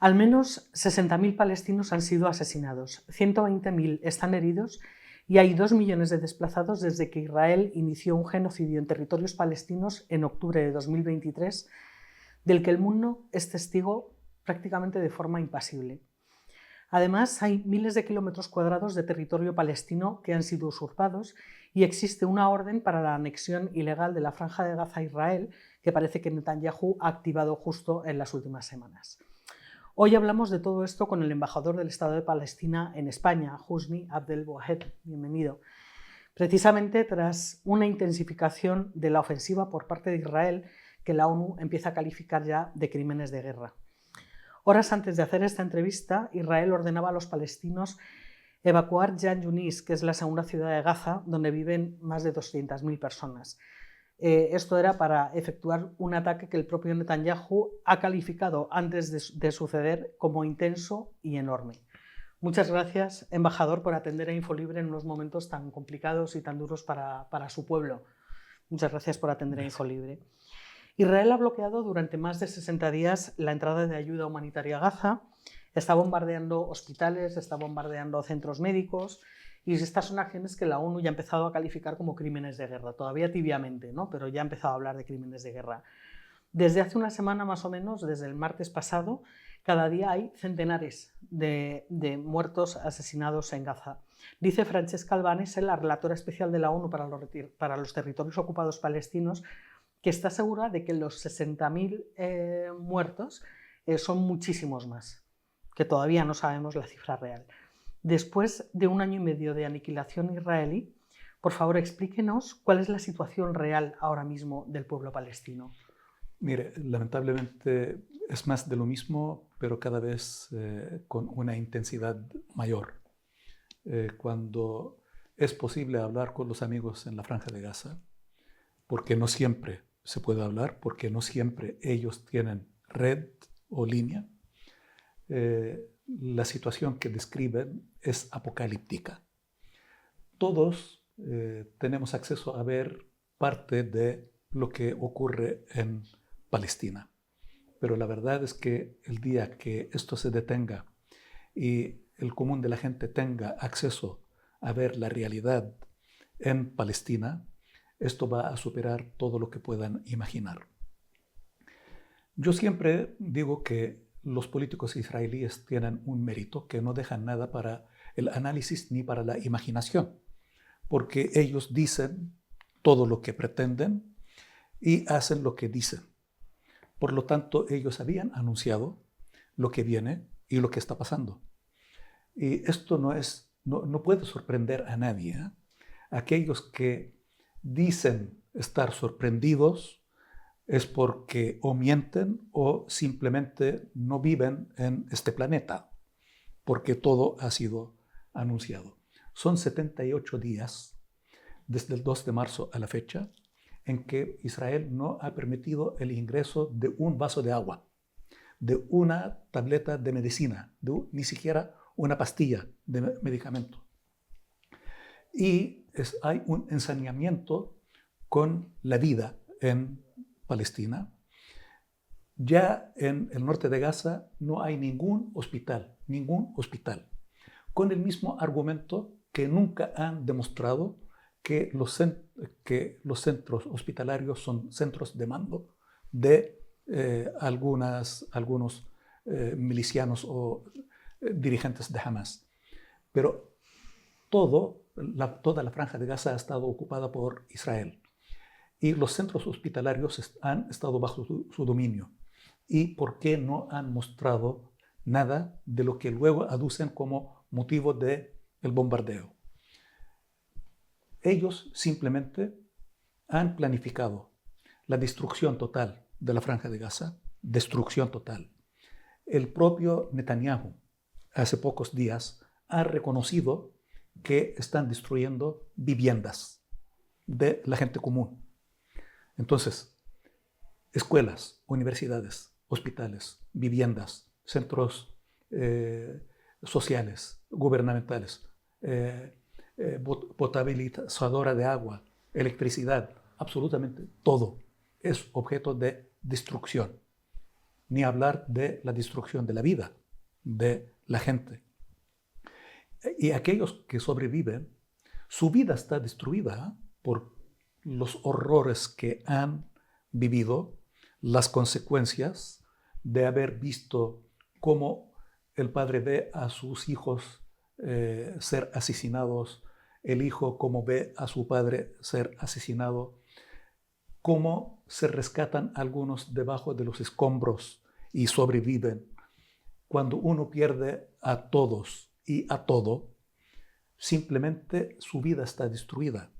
Al menos 60.000 palestinos han sido asesinados, 120.000 están heridos y hay 2 millones de desplazados desde que Israel inició un genocidio en territorios palestinos en octubre de 2023, del que el mundo es testigo prácticamente de forma impasible. Además, hay miles de kilómetros cuadrados de territorio palestino que han sido usurpados y existe una orden para la anexión ilegal de la Franja de Gaza a Israel que parece que Netanyahu ha activado justo en las últimas semanas. Hoy hablamos de todo esto con el embajador del Estado de Palestina en España, Husni Abdel Wahed. Bienvenido. Precisamente tras una intensificación de la ofensiva por parte de Israel que la ONU empieza a calificar ya de crímenes de guerra. Horas antes de hacer esta entrevista, Israel ordenaba a los palestinos evacuar Jan Yunis, que es la segunda ciudad de Gaza, donde viven más de 200.000 personas. Esto era para efectuar un ataque que el propio Netanyahu ha calificado antes de suceder como intenso y enorme. Muchas gracias, embajador, por atender a Infolibre en unos momentos tan complicados y tan duros para su pueblo. Muchas gracias por atender a Infolibre. Israel ha bloqueado durante más de 60 días la entrada de ayuda humanitaria a Gaza, está bombardeando hospitales, está bombardeando centros médicos y estas son acciones que la ONU ya ha empezado a calificar como crímenes de guerra, todavía tibiamente, ¿no? Pero ya ha empezado a hablar de crímenes de guerra. Desde hace una semana más o menos, desde el martes pasado, cada día hay centenares de muertos asesinados en Gaza. Dice Francesca Albanese, la relatora especial de la ONU para los territorios ocupados palestinos, que está segura de que los 60.000 muertos son muchísimos más, que todavía no sabemos la cifra real. Después de 1 año y medio de aniquilación israelí, por favor explíquenos cuál es la situación real ahora mismo del pueblo palestino. Mire, lamentablemente es más de lo mismo, pero cada vez con una intensidad mayor. Cuando es posible hablar con los amigos en la Franja de Gaza, porque no siempre se puede hablar, porque no siempre ellos tienen red o línea, la situación que describen es apocalíptica. Todos tenemos acceso a ver parte de lo que ocurre en Palestina, pero la verdad es que el día que esto se detenga y el común de la gente tenga acceso a ver la realidad en Palestina, esto va a superar todo lo que puedan imaginar. Yo siempre digo que los políticos israelíes tienen un mérito que no dejan nada para el análisis ni para la imaginación, porque ellos dicen todo lo que pretenden y hacen lo que dicen. Por lo tanto, ellos habían anunciado lo que viene y lo que está pasando. Y esto no puede sorprender a nadie, ¿eh? Aquellos que dicen estar sorprendidos es porque o mienten o simplemente no viven en este planeta, porque todo ha sido anunciado. Son 78 días desde el 2 de marzo a la fecha en que Israel no ha permitido el ingreso de un vaso de agua, de una tableta de medicina, ni siquiera una pastilla de medicamento. Y hay un ensañamiento con la vida en Palestina. Ya en el norte de Gaza no hay ningún hospital, con el mismo argumento que nunca han demostrado que los centros hospitalarios son centros de mando de algunos milicianos o dirigentes de Hamas. Pero toda la Franja de Gaza ha estado ocupada por Israel y los centros hospitalarios han estado bajo su dominio. ¿Y por qué no han mostrado nada de lo que luego aducen como motivo del bombardeo? Ellos simplemente han planificado la destrucción total de la Franja de Gaza, destrucción total. El propio Netanyahu, hace pocos días, ha reconocido que están destruyendo viviendas de la gente común. Entonces, escuelas, universidades, hospitales, viviendas, centros sociales, gubernamentales, potabilizadora de agua, electricidad, absolutamente todo es objeto de destrucción. ni hablar de la destrucción de la vida de la gente. Y aquellos que sobreviven, su vida está destruida por los horrores que han vivido, las consecuencias de haber visto cómo el padre ve a sus hijos ser asesinados, el hijo cómo ve a su padre ser asesinado, cómo se rescatan algunos debajo de los escombros y sobreviven. Cuando uno pierde a todos y a todo, simplemente su vida está destruida.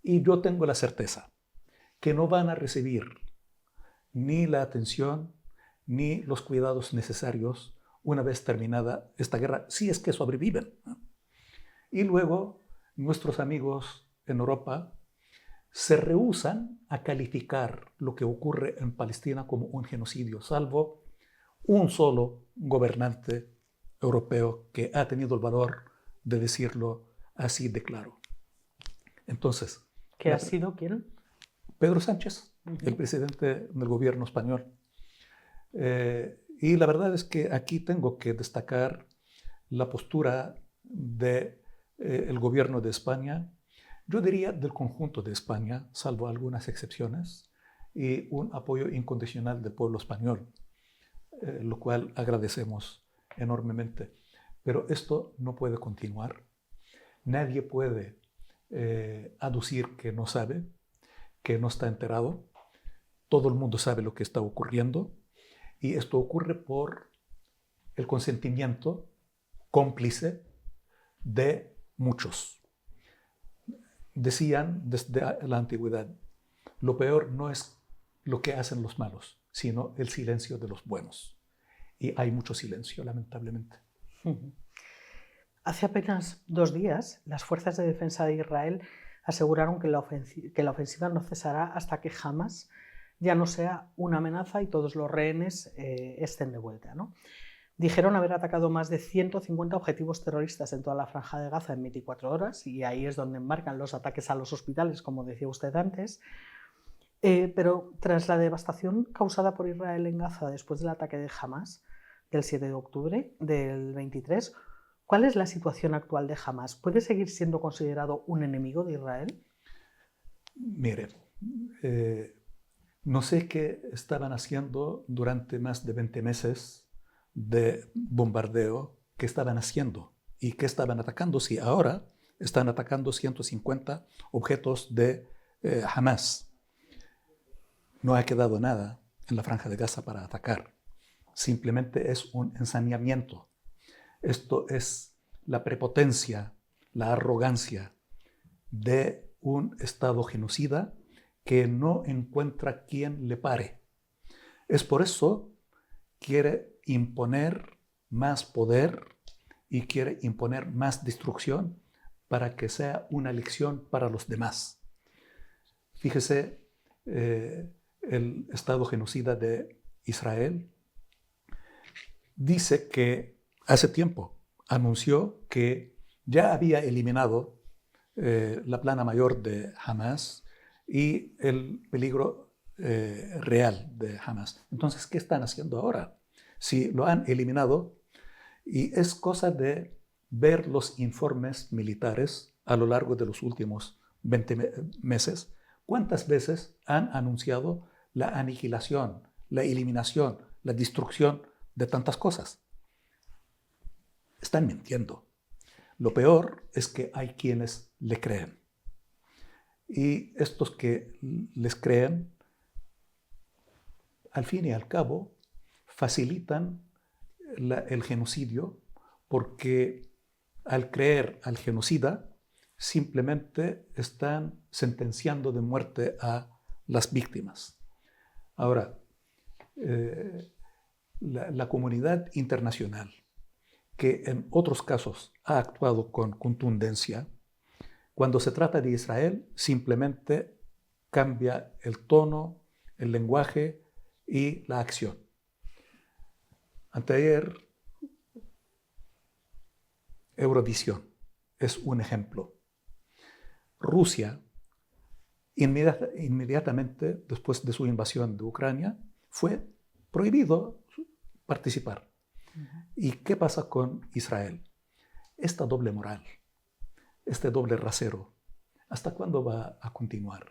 Y yo tengo la certeza que no van a recibir ni la atención ni los cuidados necesarios una vez terminada esta guerra, si es que sobreviven. Y luego nuestros amigos en Europa se rehúsan a calificar lo que ocurre en Palestina como un genocidio, salvo un solo gobernante europeo que ha tenido el valor de decirlo así de claro. Entonces, ¿qué ha sido quién? Pedro Sánchez, el presidente del gobierno español. Y la verdad es que aquí tengo que destacar la postura del gobierno de España, yo diría del conjunto de España, salvo algunas excepciones, y un apoyo incondicional del pueblo español, lo cual agradecemos enormemente. Pero esto no puede continuar. Nadie puede aducir que no sabe, que no está enterado. Todo el mundo sabe lo que está ocurriendo. Y esto ocurre por el consentimiento cómplice de muchos. Decían desde la antigüedad, lo peor no es lo que hacen los malos, sino el silencio de los buenos. Y hay mucho silencio, lamentablemente. Hace apenas 2 días, las fuerzas de defensa de Israel aseguraron que la ofensiva no cesará hasta que Hamas ya no sea una amenaza y todos los rehenes estén de vuelta, ¿no? Dijeron haber atacado más de 150 objetivos terroristas en toda la franja de Gaza en 24 horas, y ahí es donde embarcan los ataques a los hospitales, como decía usted antes. Pero tras la devastación causada por Israel en Gaza después del ataque de Hamas del 7 de octubre del 23, ¿cuál es la situación actual de Hamas? ¿Puede seguir siendo considerado un enemigo de Israel? Mire, no sé qué estaban haciendo durante más de 20 meses de bombardeo, qué estaban haciendo y qué estaban atacando, si ahora están atacando 150 objetos de Hamas. No ha quedado nada en la franja de Gaza para atacar. Simplemente es un ensañamiento. Esto es la prepotencia, la arrogancia de un Estado genocida que no encuentra quien le pare. Es por eso quiere imponer más poder y quiere imponer más destrucción para que sea una lección para los demás. Fíjese, el Estado genocida de Israel dice que hace tiempo anunció que ya había eliminado la plana mayor de Hamas y el peligro real de Hamas. Entonces, ¿qué están haciendo ahora? Si lo han eliminado, y es cosa de ver los informes militares a lo largo de los últimos 20 meses, cuántas veces han anunciado la aniquilación, la eliminación, la destrucción de tantas cosas. Están mintiendo. Lo peor es que hay quienes le creen. Y estos que les creen, al fin y al cabo, facilitan el genocidio, porque al creer al genocida, simplemente están sentenciando de muerte a las víctimas. Ahora, la comunidad internacional, que en otros casos ha actuado con contundencia, cuando se trata de Israel, simplemente cambia el tono, el lenguaje y la acción. Anteayer, Eurovisión es un ejemplo. Rusia, inmediatamente después de su invasión de Ucrania, fue prohibido participar. ¿Y qué pasa con Israel? Esta doble moral, este doble rasero, ¿hasta cuándo va a continuar?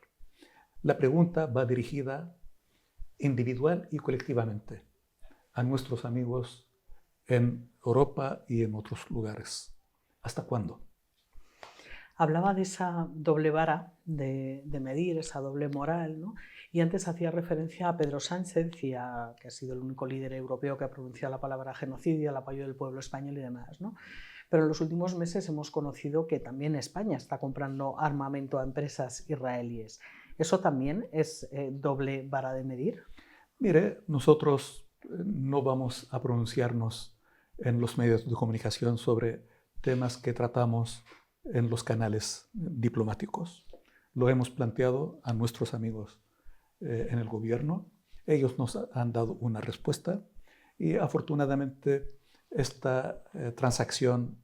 La pregunta va dirigida individual y colectivamente a nuestros amigos en Europa y en otros lugares. ¿Hasta cuándo? Hablaba de esa doble vara de medir, esa doble moral, ¿no? Y antes hacía referencia a Pedro Sánchez, que ha sido el único líder europeo que ha pronunciado la palabra genocidio, el apoyo del pueblo español y demás, ¿no? Pero en los últimos meses hemos conocido que también España está comprando armamento a empresas israelíes. ¿Eso también es doble vara de medir? Mire, nosotros no vamos a pronunciarnos en los medios de comunicación sobre temas que tratamos en los canales diplomáticos. Lo hemos planteado a nuestros amigos en el gobierno. Ellos nos han dado una respuesta y afortunadamente esta transacción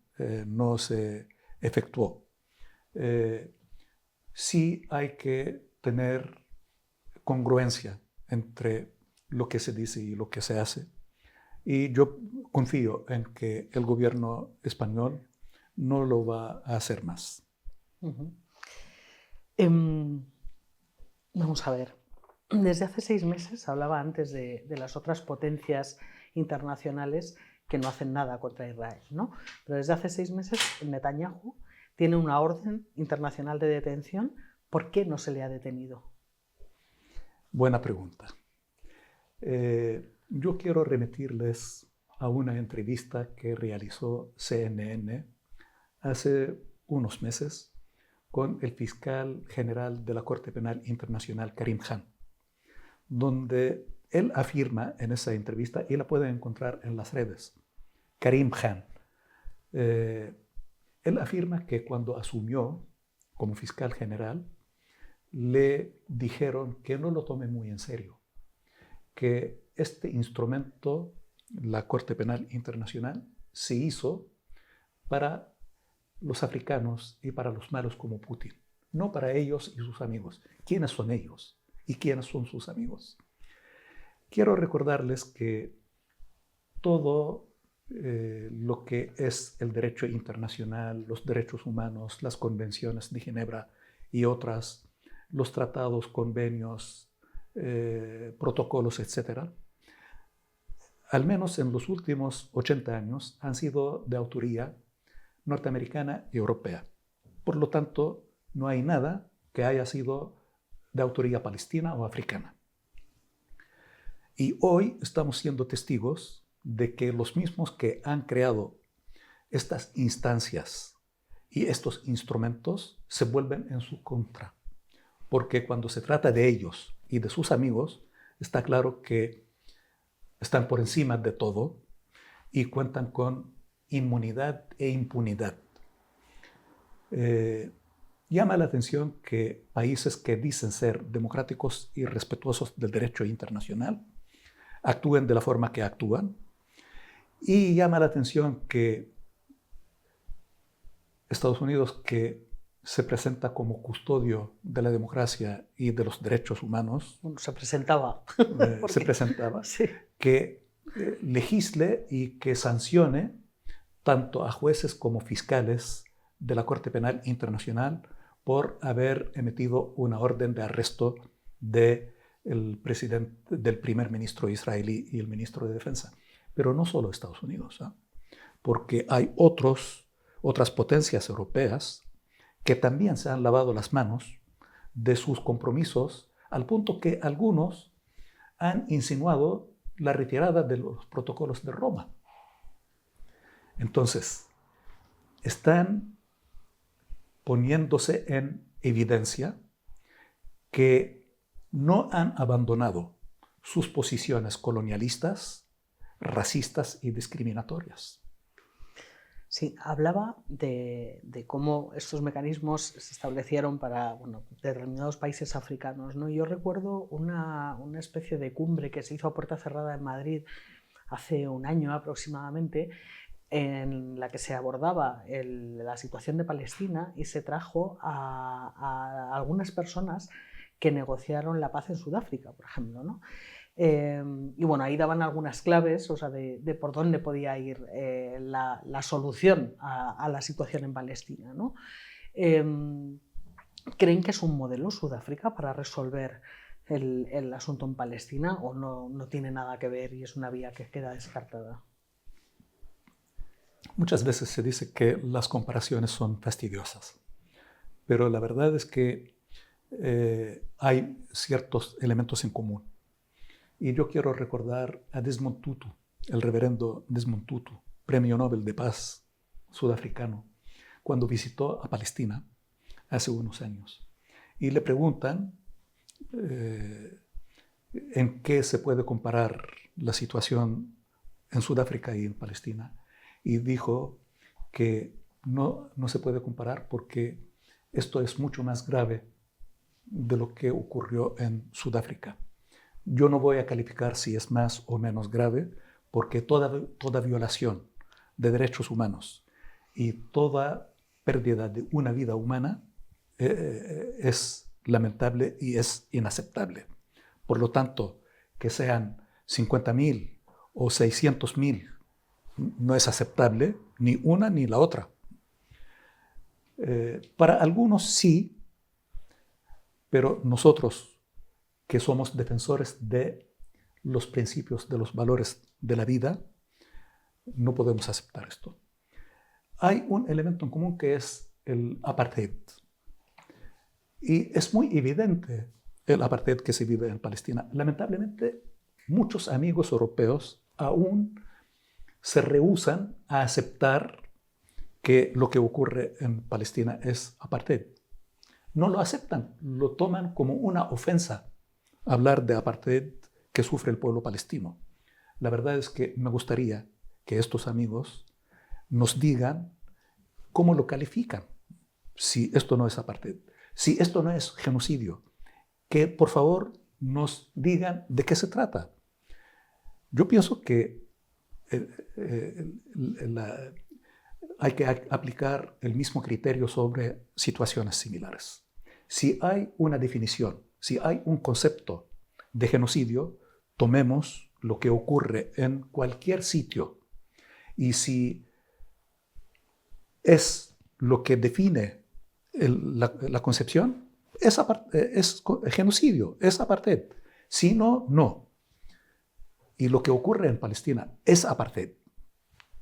no se efectuó. Sí hay que tener congruencia entre lo que se dice y lo que se hace. Y yo confío en que el gobierno español no lo va a hacer más. Vamos a ver. Desde hace 6 meses, hablaba antes de las otras potencias internacionales que no hacen nada contra Israel, ¿no? Pero desde hace 6 meses Netanyahu tiene una orden internacional de detención. ¿Por qué no se le ha detenido? Buena pregunta. Yo quiero remitirles a una entrevista que realizó CNN hace unos meses con el fiscal general de la Corte Penal Internacional, Karim Khan, donde él afirma en esa entrevista, y la pueden encontrar en las redes, Karim Khan, él afirma que cuando asumió como fiscal general, le dijeron que no lo tome muy en serio, que este instrumento, la Corte Penal Internacional, se hizo para los africanos y para los malos como Putin, no para ellos y sus amigos. ¿Quiénes son ellos y quiénes son sus amigos? Quiero recordarles que todo lo que es el derecho internacional, los derechos humanos, las convenciones de Ginebra y otras, los tratados, convenios, protocolos, etc., al menos en los últimos 80 años han sido de autoría norteamericana y europea. Por lo tanto, no hay nada que haya sido de autoría palestina o africana. Y hoy estamos siendo testigos de que los mismos que han creado estas instancias y estos instrumentos se vuelven en su contra. Porque cuando se trata de ellos y de sus amigos, está claro que están por encima de todo y cuentan con inmunidad e impunidad. Llama la atención que países que dicen ser democráticos y respetuosos del derecho internacional actúen de la forma que actúan, y llama la atención que Estados Unidos, que se presenta como custodio de la democracia y de los derechos humanos, Bueno, se presentaba, sí, que legisle y que sancione tanto a jueces como fiscales de la Corte Penal Internacional por haber emitido una orden de arresto del primer ministro israelí y el ministro de Defensa. Pero no solo Estados Unidos, ¿eh? Porque hay otras potencias europeas que también se han lavado las manos de sus compromisos, al punto que algunos han insinuado la retirada de los protocolos de Roma. Entonces, están poniéndose en evidencia que no han abandonado sus posiciones colonialistas, racistas y discriminatorias. Sí, hablaba de cómo estos mecanismos se establecieron para determinados países africanos, ¿no? Yo recuerdo una especie de cumbre que se hizo a puerta cerrada en Madrid hace un año aproximadamente, en la que se abordaba la situación de Palestina y se trajo a algunas personas que negociaron la paz en Sudáfrica, por ejemplo, ¿no? Y bueno, ahí daban algunas claves, o sea, de por dónde podía ir la solución a la situación en Palestina, ¿no? ¿Creen que es un modelo Sudáfrica para resolver el asunto en Palestina o no tiene nada que ver y es una vía que queda descartada? Muchas veces se dice que las comparaciones son fastidiosas, pero la verdad es que hay ciertos elementos en común. Y yo quiero recordar a Desmond Tutu, el reverendo Desmond Tutu, Premio Nobel de Paz sudafricano, cuando visitó a Palestina hace unos años. Y le preguntan en qué se puede comparar la situación en Sudáfrica y en Palestina. Y dijo que no se puede comparar porque esto es mucho más grave de lo que ocurrió en Sudáfrica. Yo no voy a calificar si es más o menos grave, porque toda violación de derechos humanos y toda pérdida de una vida humana es lamentable y es inaceptable. Por lo tanto, que sean 50.000 o 600.000 no es aceptable ni una ni la otra. Para algunos sí, pero nosotros que somos defensores de los principios, de los valores de la vida, no podemos aceptar esto. Hay un elemento en común que es el apartheid. Y es muy evidente el apartheid que se vive en Palestina. Lamentablemente, muchos amigos europeos aún se rehúsan a aceptar que lo que ocurre en Palestina es apartheid. No lo aceptan, lo toman como una ofensa hablar de apartheid que sufre el pueblo palestino. La verdad es que me gustaría que estos amigos nos digan cómo lo califican, si esto no es apartheid, si esto no es genocidio, que por favor nos digan de qué se trata. Yo pienso que hay que aplicar el mismo criterio sobre situaciones similares. Si hay una definición, si hay un concepto de genocidio, tomemos lo que ocurre en cualquier sitio. Y si es lo que define la concepción, es genocidio, es apartheid. Si no, no. Y lo que ocurre en Palestina es apartheid.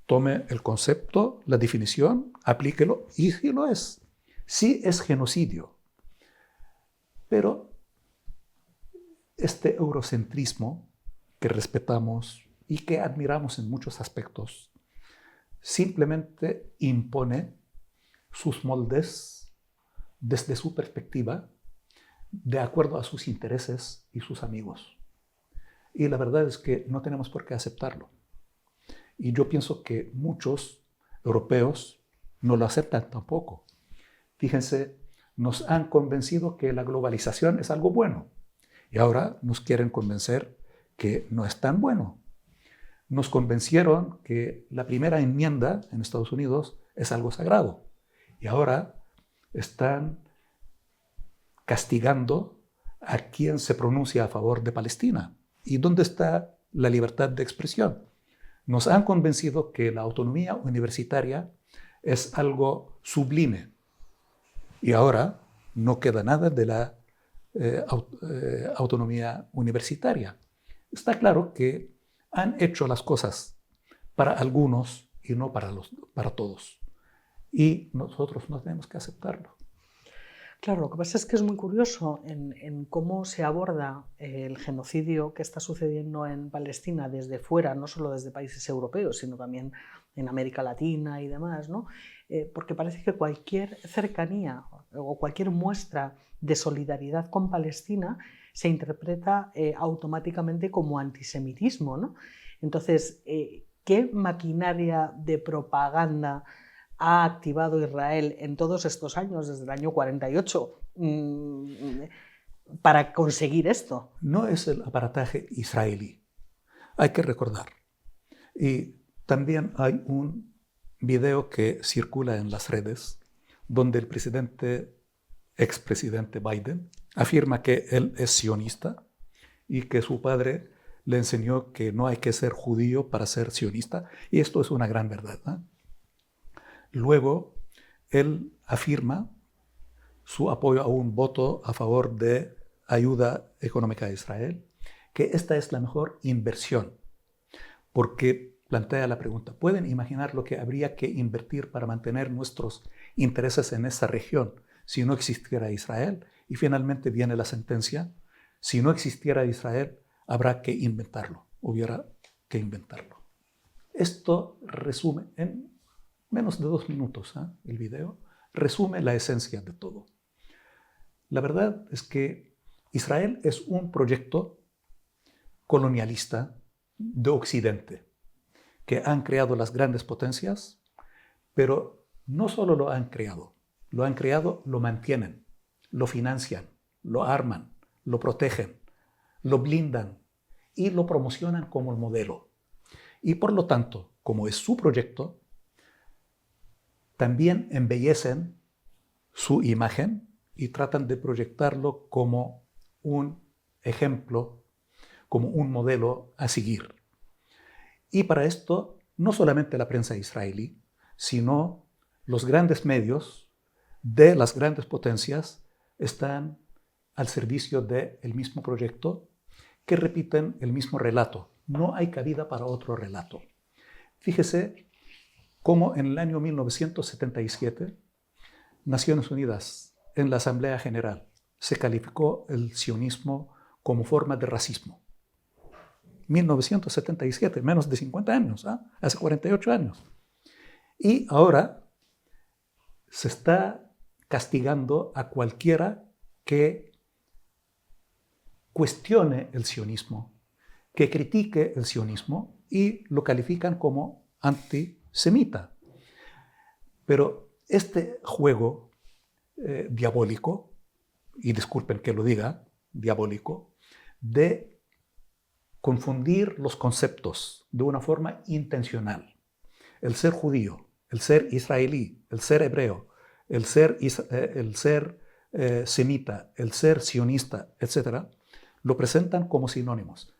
Tome el concepto, la definición, aplíquelo, y sí lo es. Sí es genocidio. Pero este eurocentrismo que respetamos y que admiramos en muchos aspectos, simplemente impone sus moldes desde su perspectiva, de acuerdo a sus intereses y sus amigos. Y la verdad es que no tenemos por qué aceptarlo. Y yo pienso que muchos europeos no lo aceptan tampoco. Fíjense, nos han convencido que la globalización es algo bueno. Y ahora nos quieren convencer que no es tan bueno. Nos convencieron que la primera enmienda en Estados Unidos es algo sagrado. Y ahora están castigando a quien se pronuncia a favor de Palestina. ¿Y dónde está la libertad de expresión? Nos han convencido que la autonomía universitaria es algo sublime. Y ahora no queda nada de la autonomía universitaria. Está claro que han hecho las cosas para algunos y no para todos. Y nosotros no tenemos que aceptarlo. Claro, lo que pasa es que es muy curioso en cómo se aborda el genocidio que está sucediendo en Palestina desde fuera, no solo desde países europeos, sino también en América Latina y demás, ¿no? Porque parece que cualquier cercanía o cualquier muestra de solidaridad con Palestina se interpreta automáticamente como antisemitismo, ¿no? Entonces, ¿qué maquinaria de propaganda ha activado Israel en todos estos años, desde el año 48, para conseguir esto? No es el aparataje israelí, hay que recordar. Y también hay un video que circula en las redes donde el expresidente Biden afirma que él es sionista y que su padre le enseñó que no hay que ser judío para ser sionista, y esto es una gran verdad, ¿no? Luego, él afirma su apoyo a un voto a favor de ayuda económica a Israel, que esta es la mejor inversión, porque plantea la pregunta, ¿pueden imaginar lo que habría que invertir para mantener nuestros intereses en esa región si no existiera Israel? Y finalmente viene la sentencia, si no existiera Israel, habrá que inventarlo, hubiera que inventarlo. Esto resume, en menos de 2 minutos, el video, resume la esencia de todo. La verdad es que Israel es un proyecto colonialista de Occidente, que han creado las grandes potencias, pero no solo lo han creado, lo mantienen, lo financian, lo arman, lo protegen, lo blindan y lo promocionan como el modelo. Y por lo tanto, como es su proyecto, también embellecen su imagen y tratan de proyectarlo como un ejemplo, como un modelo a seguir. Y para esto, no solamente la prensa israelí, sino los grandes medios de las grandes potencias están al servicio del mismo proyecto, que repiten el mismo relato. No hay cabida para otro relato. Fíjese cómo en el año 1977, Naciones Unidas, en la Asamblea General, se calificó el sionismo como forma de racismo. 1977, menos de 50 años, hace 48 años. Y ahora se está castigando a cualquiera que cuestione el sionismo, que critique el sionismo y lo califican como antisemita. Pero este juego diabólico, y disculpen que lo diga, diabólico, de confundir los conceptos de una forma intencional. El ser judío, el ser israelí, el ser hebreo, el ser semita, el ser sionista, etc., lo presentan como sinónimos.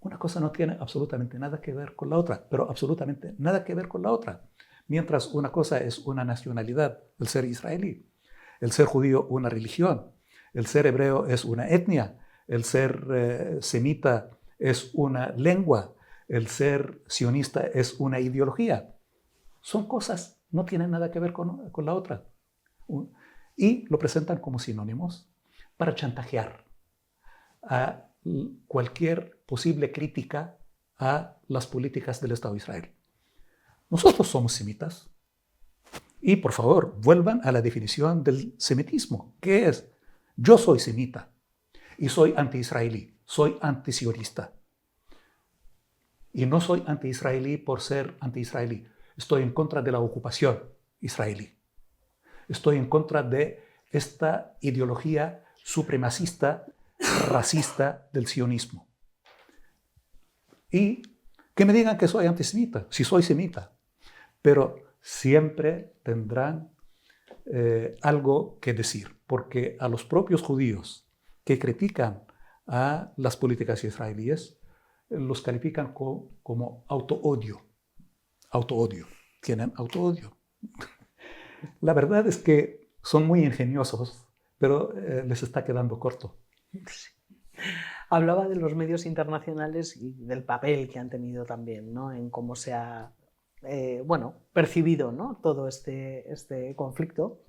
Una cosa no tiene absolutamente nada que ver con la otra, pero absolutamente nada que ver con la otra. Mientras una cosa es una nacionalidad, el ser israelí, el ser judío una religión, el ser hebreo es una etnia, el ser semita es una lengua, el ser sionista es una ideología. Son cosas, no tienen nada que ver con la otra. Y lo presentan como sinónimos para chantajear a cualquier posible crítica a las políticas del Estado de Israel. Nosotros somos semitas. Y por favor, vuelvan a la definición del semitismo. ¿Qué es? Yo soy semita y soy anti-israelí, soy antisionista. Y no soy anti-israelí por ser anti-israelí. Estoy en contra de la ocupación israelí. Estoy en contra de esta ideología supremacista, racista del sionismo. Y que me digan que soy antisemita, si soy semita. Pero siempre tendrán algo que decir, porque a los propios judíos que critican a las políticas israelíes, los califican como autoodio. Autoodio. Tienen autoodio. La verdad es que son muy ingeniosos, pero les está quedando corto. Sí. Hablaba de los medios internacionales y del papel que han tenido también, ¿no?, en cómo se ha percibido, ¿no?, todo este conflicto.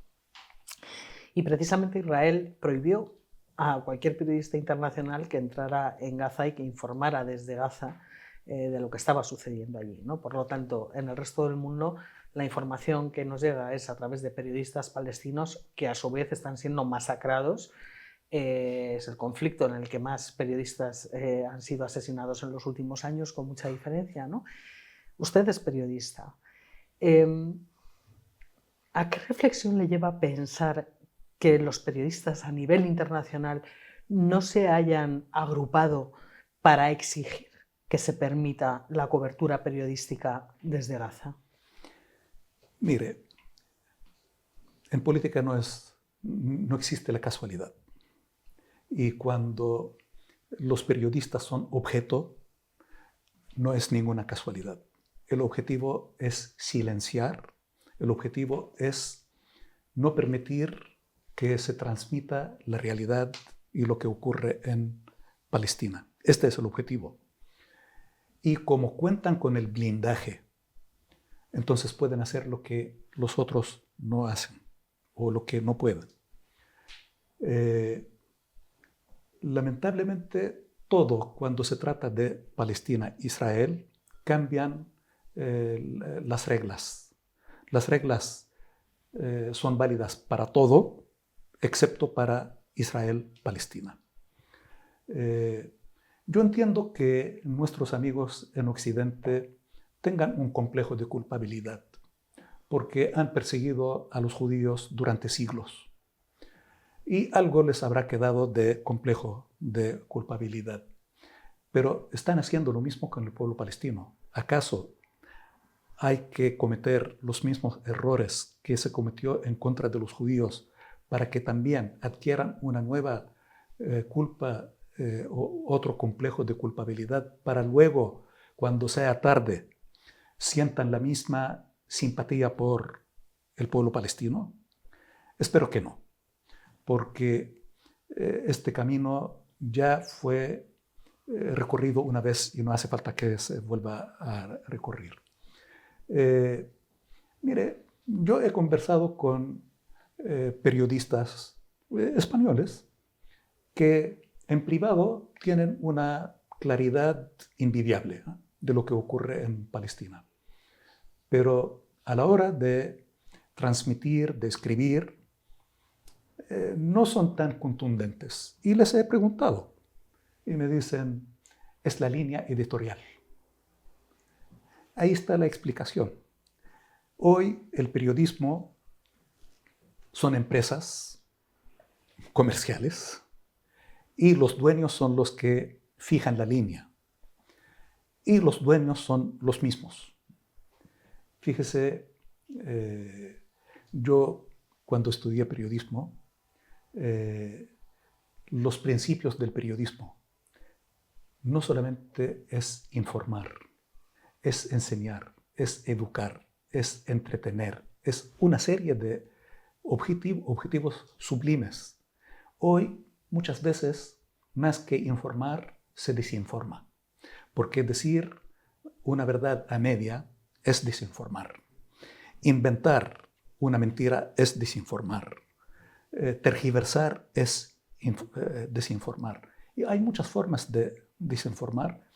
Y precisamente Israel prohibió a cualquier periodista internacional que entrara en Gaza y que informara desde Gaza de lo que estaba sucediendo allí, ¿no? Por lo tanto, en el resto del mundo, la información que nos llega es a través de periodistas palestinos que a su vez están siendo masacrados. Es el conflicto en el que más periodistas han sido asesinados en los últimos años, con mucha diferencia, ¿no? Usted es periodista. ¿A qué reflexión le lleva a pensar que los periodistas a nivel internacional no se hayan agrupado para exigir que se permita la cobertura periodística desde Gaza? Mire, en política no existe la casualidad. Y cuando los periodistas son objeto no es ninguna casualidad. El objetivo es silenciar, el objetivo es no permitir que se transmita la realidad y lo que ocurre en Palestina. Este es el objetivo. Y como cuentan con el blindaje, entonces pueden hacer lo que los otros no hacen o lo que no pueden. Lamentablemente, todo cuando se trata de Palestina, Israel, cambian las reglas. Las reglas son válidas para todo, excepto para Israel-Palestina. Yo entiendo que nuestros amigos en Occidente tengan un complejo de culpabilidad, porque han perseguido a los judíos durante siglos. Y algo les habrá quedado de complejo de culpabilidad. Pero están haciendo lo mismo con el pueblo palestino. ¿Acaso hay que cometer los mismos errores que se cometió en contra de los judíos para que también adquieran una nueva culpa o otro complejo de culpabilidad para luego, cuando sea tarde, sientan la misma simpatía por el pueblo palestino? Espero que no, porque este camino ya fue recorrido una vez y no hace falta que se vuelva a recorrer. Mire, yo he conversado con periodistas españoles que en privado tienen una claridad envidiable, ¿no?, de lo que ocurre en Palestina. Pero a la hora de transmitir, de escribir, no son tan contundentes. Y les he preguntado y me dicen, es la línea editorial. Ahí está la explicación. Hoy el periodismo son empresas comerciales y los dueños son los que fijan la línea. Y los dueños son los mismos. Fíjese, yo cuando estudié periodismo, los principios del periodismo no solamente es informar, es enseñar, es educar, es entretener, es una serie de objetivos sublimes. Hoy, muchas veces, más que informar, se desinforma, porque decir una verdad a media es desinformar. Inventar una mentira es desinformar. Tergiversar es desinformar. Y hay muchas formas de desinformar.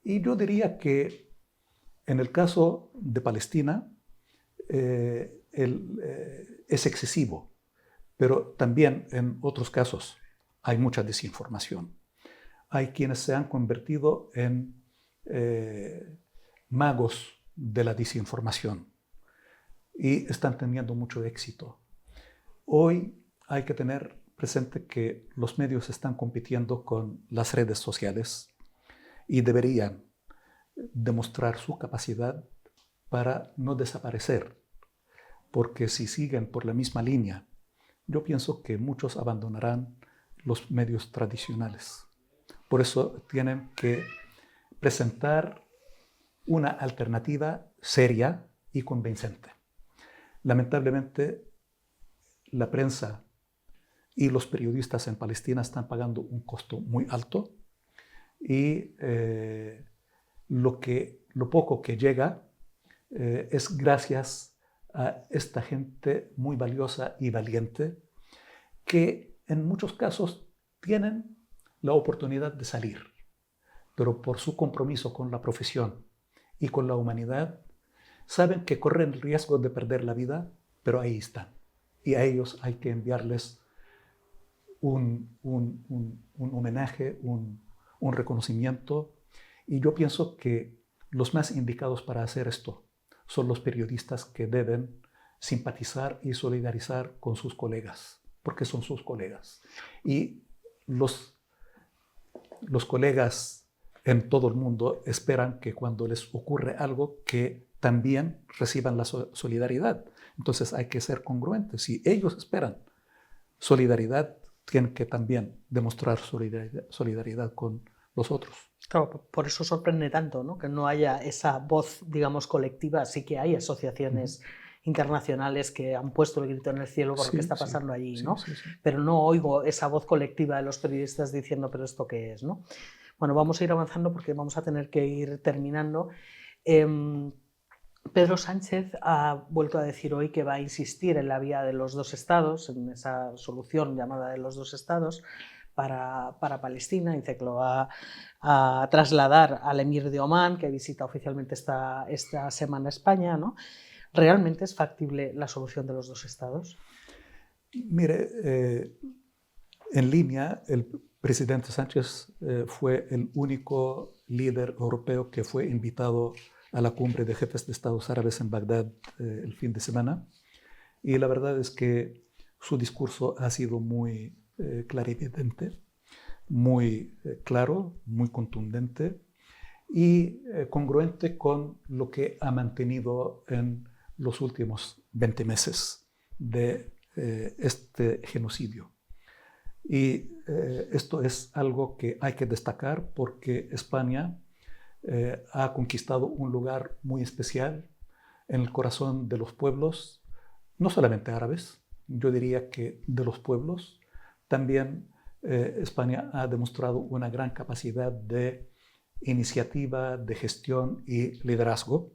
Y yo diría que en el caso de Palestina es excesivo, pero también en otros casos hay mucha desinformación. Hay quienes se han convertido en magos de la desinformación y están teniendo mucho éxito. Hoy hay que tener presente que los medios están compitiendo con las redes sociales y deberían demostrar su capacidad para no desaparecer, porque si siguen por la misma línea, yo pienso que muchos abandonarán los medios tradicionales. Por eso tienen que presentar una alternativa seria y convincente. Lamentablemente, la prensa y los periodistas en Palestina están pagando un costo muy alto y lo poco que llega es gracias a esta gente muy valiosa y valiente que en muchos casos tienen la oportunidad de salir, pero por su compromiso con la profesión y con la humanidad, saben que corren el riesgo de perder la vida, pero ahí están. Y a ellos hay que enviarles un homenaje, un reconocimiento. Y yo pienso que los más indicados para hacer esto son los periodistas que deben simpatizar y solidarizar con sus colegas, porque son sus colegas. Y los colegas en todo el mundo esperan que cuando les ocurre algo, que también reciban la solidaridad. Entonces hay que ser congruentes. Si ellos esperan solidaridad, tienen que también demostrar solidaridad con los otros. Claro, por eso sorprende tanto, ¿no? Que no haya esa voz, digamos, colectiva. Sí que hay asociaciones internacionales que han puesto el grito en el cielo por lo que está pasando allí, ¿no? Sí, sí. Pero no oigo esa voz colectiva de los periodistas diciendo, pero ¿esto qué es, no? Bueno, vamos a ir avanzando porque vamos a tener que ir terminando. Pedro Sánchez ha vuelto a decir hoy que va a insistir en la vía de los dos estados, en esa solución llamada de los dos estados para Palestina. Dice que lo va a trasladar al emir de Omán, que visita oficialmente esta semana España, ¿no? ¿Realmente es factible la solución de los dos estados? Mire, en línea, el presidente Sánchez fue el único líder europeo que fue invitado a la cumbre de jefes de Estados árabes en Bagdad el fin de semana. Y la verdad es que su discurso ha sido muy clarividente, muy claro, muy contundente y congruente con lo que ha mantenido en los últimos 20 meses de este genocidio. Y esto es algo que hay que destacar porque España ha conquistado un lugar muy especial en el corazón de los pueblos, no solamente árabes, yo diría que de los pueblos. También España ha demostrado una gran capacidad de iniciativa, de gestión y liderazgo,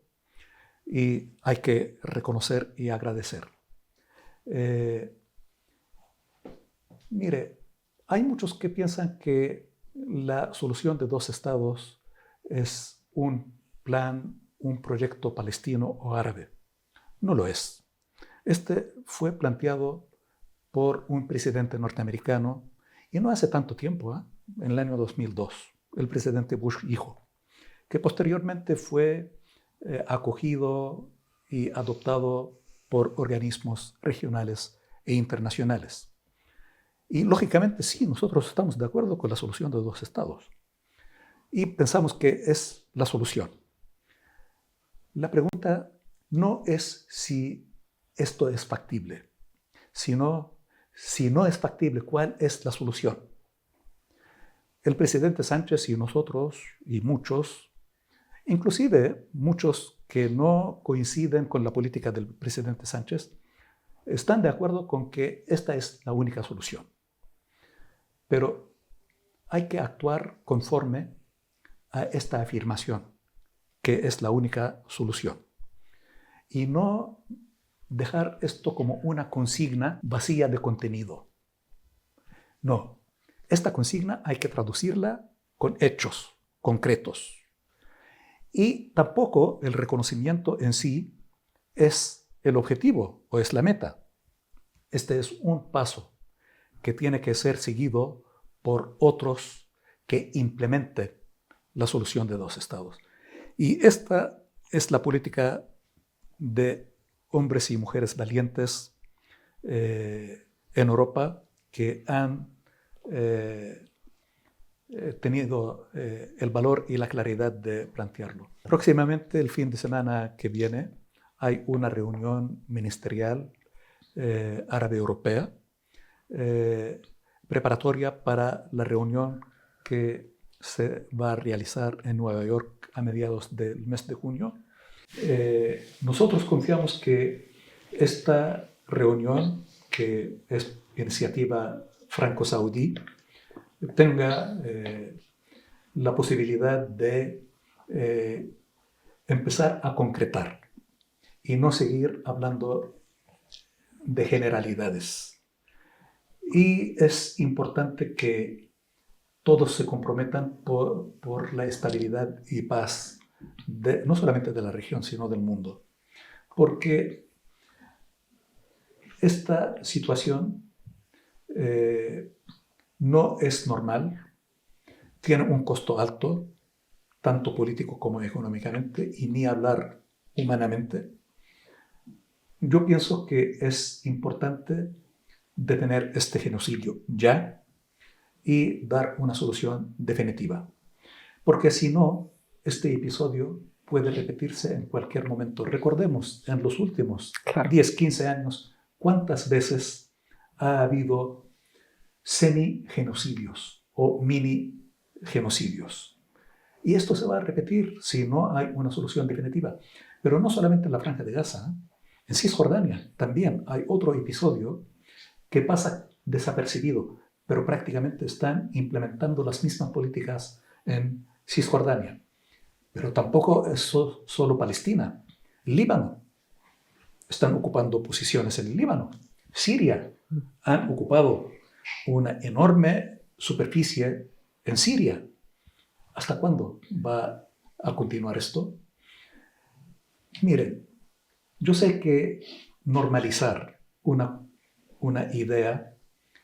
y hay que reconocer y agradecer. Mire, hay muchos que piensan que la solución de dos estados es un plan, un proyecto palestino o árabe. No lo es. Este fue planteado por un presidente norteamericano y no hace tanto tiempo, en el año 2002, el presidente Bush hijo, que posteriormente fue acogido y adoptado por organismos regionales e internacionales. Y lógicamente sí, nosotros estamos de acuerdo con la solución de dos estados y pensamos que es la solución. La pregunta no es si esto es factible, sino si no es factible, ¿cuál es la solución? El presidente Sánchez y nosotros y muchos, inclusive muchos que no coinciden con la política del presidente Sánchez, están de acuerdo con que esta es la única solución. Pero hay que actuar conforme a esta afirmación, que es la única solución. Y no dejar esto como una consigna vacía de contenido. No, esta consigna hay que traducirla con hechos concretos. Y tampoco el reconocimiento en sí es el objetivo o es la meta. Este es un paso que tiene que ser seguido por otros que implementen la solución de dos estados. Y esta es la política de hombres y mujeres valientes en Europa que han tenido el valor y la claridad de plantearlo. Próximamente, el fin de semana que viene, hay una reunión ministerial árabe-europea preparatoria para la reunión que se va a realizar en Nueva York a mediados del mes de junio. Nosotros confiamos que esta reunión, que es iniciativa franco-saudí, tenga la posibilidad de empezar a concretar y no seguir hablando de generalidades. Y es importante que todos se comprometan por la estabilidad y paz, no solamente de la región, sino del mundo. Porque esta situación no es normal, tiene un costo alto, tanto político como económicamente, y ni hablar humanamente. Yo pienso que es importante detener este genocidio ya y dar una solución definitiva. Porque si no, este episodio puede repetirse en cualquier momento. Recordemos, en los últimos 10, 15 años, cuántas veces ha habido semi-genocidios o mini-genocidios. Y esto se va a repetir si no hay una solución definitiva. Pero no solamente en la Franja de Gaza, en Cisjordania también hay otro episodio que pasa desapercibido, pero prácticamente están implementando las mismas políticas en Cisjordania. Pero tampoco es solo Palestina. Líbano. Están ocupando posiciones en el Líbano. Siria. Han ocupado una enorme superficie en Siria. ¿Hasta cuándo va a continuar esto? Miren, yo sé que normalizar una idea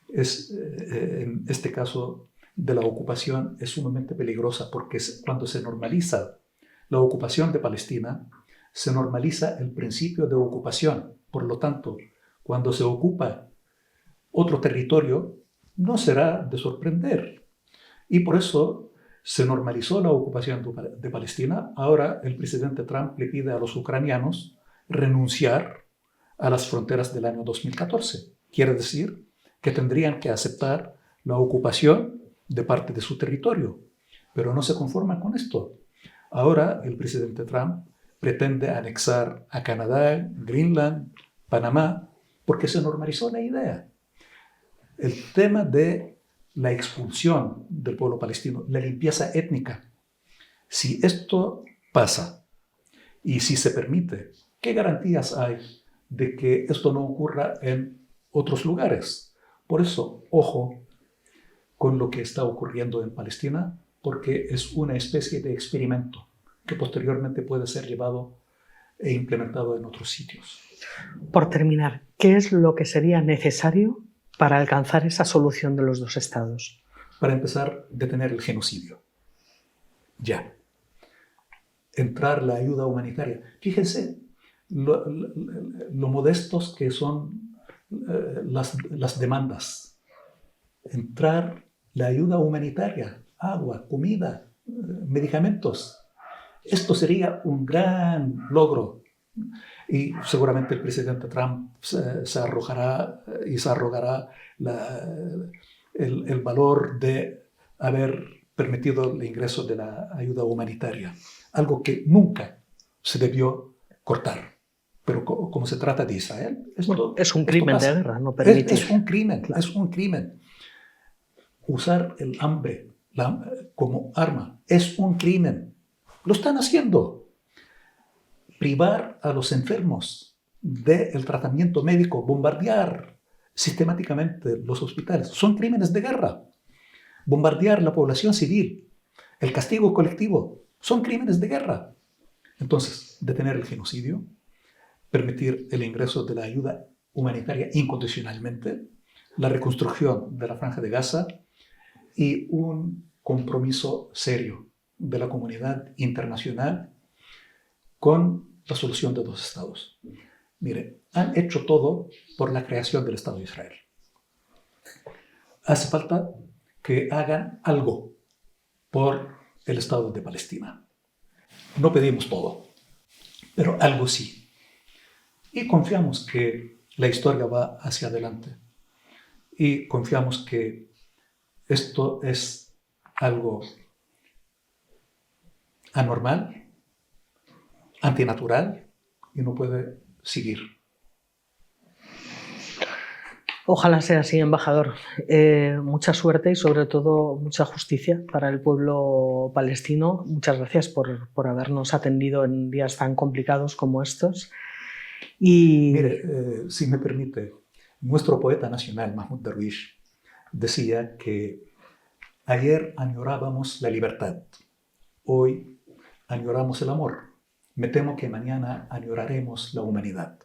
es, en este caso de la ocupación, es sumamente peligrosa porque cuando se normaliza la ocupación de Palestina, se normaliza el principio de ocupación. Por lo tanto, cuando se ocupa otro territorio, no será de sorprender. Y por eso se normalizó la ocupación de Palestina. Ahora el presidente Trump le pide a los ucranianos renunciar a las fronteras del año 2014. Quiere decir que tendrían que aceptar la ocupación de parte de su territorio. Pero no se conforman con esto. Ahora el presidente Trump pretende anexar a Canadá, Greenland, Panamá, porque se normalizó la idea. El tema de la expulsión del pueblo palestino, la limpieza étnica. Si esto pasa y si se permite, ¿qué garantías hay de que esto no ocurra en otros lugares? Por eso, ojo con lo que está ocurriendo en Palestina, porque es una especie de experimento que posteriormente puede ser llevado e implementado en otros sitios. Por terminar, ¿qué es lo que sería necesario para alcanzar esa solución de los dos estados? Para empezar, detener el genocidio. Ya. Entrar la ayuda humanitaria. Fíjense lo modestos que son las demandas. Entrar la ayuda humanitaria, agua, comida, medicamentos. Esto sería un gran logro. Y seguramente el presidente Trump se arrogará el valor de haber permitido el ingreso de la ayuda humanitaria, algo que nunca se debió cortar. Pero como se trata de Israel, es un crimen de guerra, no permitir. Es un crimen, claro. Es un crimen. Usar el hambre como arma es un crimen. Lo están haciendo. Privar a los enfermos del tratamiento médico, bombardear sistemáticamente los hospitales, son crímenes de guerra. Bombardear la población civil, el castigo colectivo, son crímenes de guerra. Entonces, detener el genocidio, permitir el ingreso de la ayuda humanitaria incondicionalmente, la reconstrucción de la Franja de Gaza y un compromiso serio de la comunidad internacional con la solución de dos estados. Mire, han hecho todo por la creación del Estado de Israel. Hace falta que hagan algo por el Estado de Palestina. No pedimos todo, pero algo sí. Y confiamos que la historia va hacia adelante. Y confiamos que esto es algo anormal, antinatural, y no puede seguir. Ojalá sea así, embajador. Mucha suerte y sobre todo mucha justicia para el pueblo palestino. Muchas gracias por habernos atendido en días tan complicados como estos. Y... Mire, si me permite, nuestro poeta nacional, Mahmoud Darwish, decía que ayer añorábamos la libertad, hoy añoramos el amor. Me temo que mañana añoraremos la humanidad.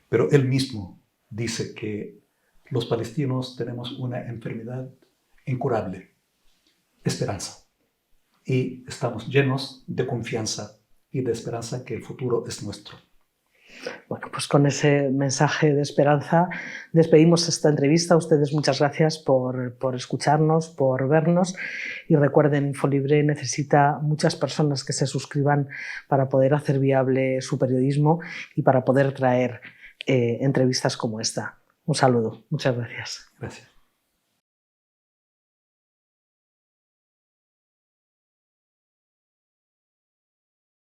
Pero él mismo dice que los palestinos tenemos una enfermedad incurable, esperanza. Y estamos llenos de confianza y de esperanza que el futuro es nuestro. Bueno, pues con ese mensaje de esperanza despedimos esta entrevista. A ustedes muchas gracias por escucharnos, por vernos. Y recuerden, Infolibre necesita muchas personas que se suscriban para poder hacer viable su periodismo y para poder traer entrevistas como esta. Un saludo. Muchas gracias. Gracias.